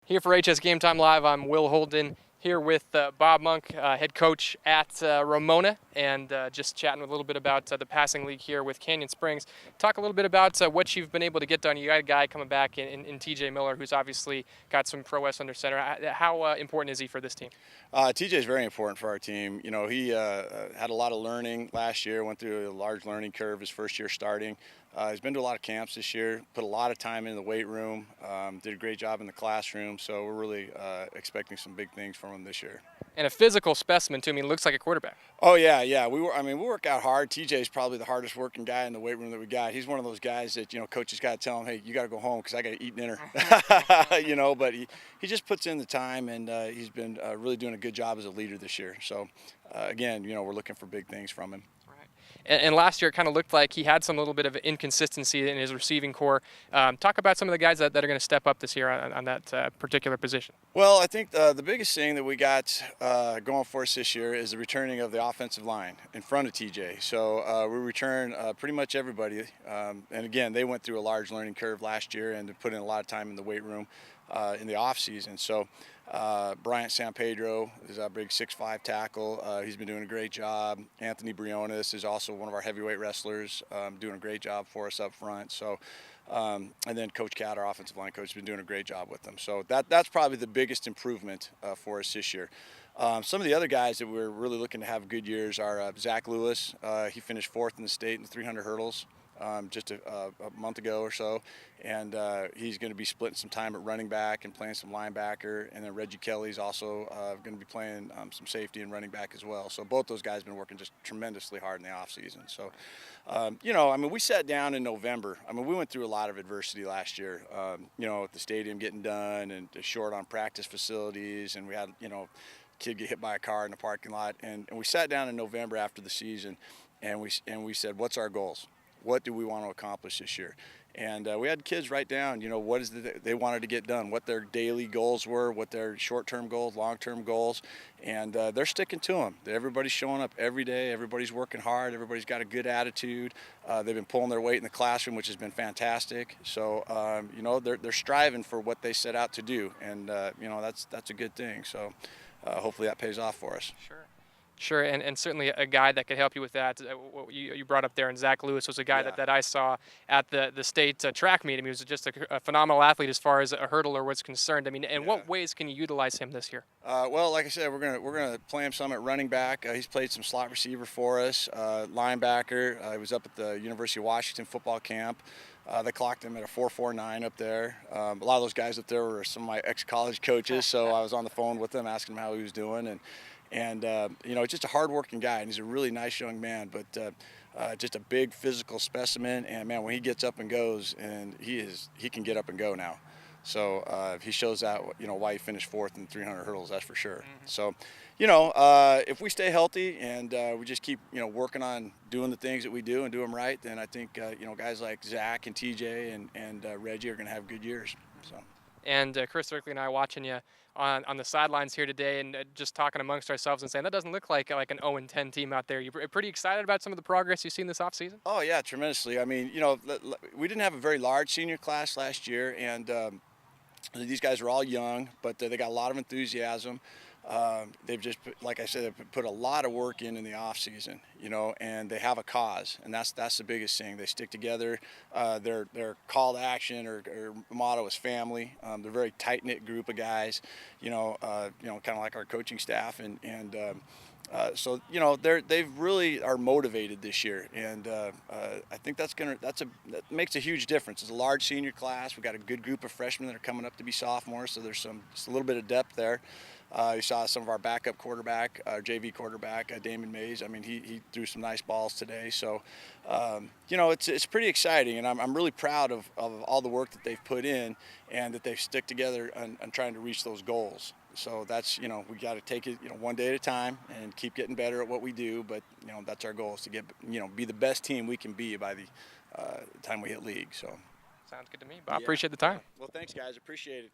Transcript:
Here for HS Game Time Live, I'm Will Holden here with Bob Monk, head coach at Ramona, and just chatting a little bit about the passing league here with Canyon Springs. Talk a little bit about what you've been able to get done. You got a guy coming back in TJ Miller, who's obviously got some prowess under center. How important is he for this team? TJ is very important for our team. You know, he had a lot of learning last year, went through a large learning curve his first year starting. He's been to a lot of camps this year, put a lot of time in the weight room, did a great job in the classroom, so we're really expecting some big things from him this year. And a physical specimen, too. I mean, looks like a quarterback. Oh, yeah. We work out hard. TJ's probably the hardest working guy in the weight room that we got. He's one of those guys that, coaches got to tell him, hey, you got to go home because I got to eat dinner. But he just puts in the time, and he's been really doing a good job as a leader this year. So, again, we're looking for big things from him. And last year, it kind of looked like he had some little bit of inconsistency in his receiving core. Talk about some of the guys that are going to step up this year on that particular position. Well, I think the biggest thing that we got going for us this year is the returning of the offensive line in front of TJ. So we return pretty much everybody. And again, they went through a large learning curve last year and put in a lot of time in the weight room in the off season. So Bryant San Pedro is a big 6'5" tackle. He's been doing a great job. Anthony Briones is also one of our heavyweight wrestlers, doing a great job for us up front. So, and then Coach Cat, our offensive line coach, has been doing a great job with them. So that's probably the biggest improvement for us this year. Some of the other guys that we're really looking to have good years are Zach Lewis. He finished 4th in the state in the 300 hurdles. Just a month ago or so, and he's going to be splitting some time at running back and playing some linebacker, and then Reggie Kelly's also going to be playing some safety and running back as well. So both those guys have been working just tremendously hard in the off season. So, we sat down in November. We went through a lot of adversity last year, with the stadium getting done and short on practice facilities, and we had, kid get hit by a car in the parking lot, and we sat down in November after the season, and we said, what's our goals? What do we want to accomplish this year? And we had kids write down, what is they wanted to get done, what their daily goals were, what their short-term goals, long-term goals, and they're sticking to them. Everybody's showing up every day. Everybody's working hard. Everybody's got a good attitude. They've been pulling their weight in the classroom, which has been fantastic. So, they're striving for what they set out to do, and that's a good thing. So, hopefully that pays off for us. Sure, and certainly a guy that could help you with that. What you brought up there, and Zach Lewis was a guy that I saw at the state track meet. He was just a phenomenal athlete as far as a hurdler was concerned. What ways can you utilize him this year? Well, like I said, we're gonna play him some at running back. He's played some slot receiver for us, linebacker. He was up at the University of Washington football camp. They clocked him at a 4.49 up there. A lot of those guys up there were some of my ex-college coaches, so I was on the phone with them asking him how he was doing, and just a hard-working guy, and he's a really nice young man, but just a big physical specimen. And man, when he gets up and goes, and he can get up and go now. So he shows that why he finished 4th in 300 hurdles. That's for sure. Mm-hmm. So, if we stay healthy and we just keep working on doing the things that we do and do them right, then I think guys like Zach and TJ and Reggie are going to have good years. So. And Chris Rickley and I watching you on the sidelines here today, and just talking amongst ourselves and saying that doesn't look like an 0-10 team out there. You're pretty excited about some of the progress you've seen this offseason? Oh yeah, tremendously. We didn't have a very large senior class last year, and these guys are all young, but they got a lot of enthusiasm. They've just, like I said, they've put a lot of work in the off season, and they have a cause, and that's the biggest thing. They stick together. Their call to action or motto is family. They're a very tight-knit group of guys, kind of like our coaching staff, so they really are motivated this year, and I think that makes a huge difference. It's a large senior class. We've got a good group of freshmen that are coming up to be sophomores, so there's just a little bit of depth there. You saw some of our backup quarterback, our JV quarterback, Damon Mays. He threw some nice balls today. So, it's pretty exciting, and I'm really proud of all the work that they've put in and that they've stuck together on trying to reach those goals. So that's, we got to take it, one day at a time and keep getting better at what we do. But, that's our goal, is to get, be the best team we can be by the time we hit league. So. Sounds good to me. Bob, appreciate the time. Well, thanks, guys. Appreciate it.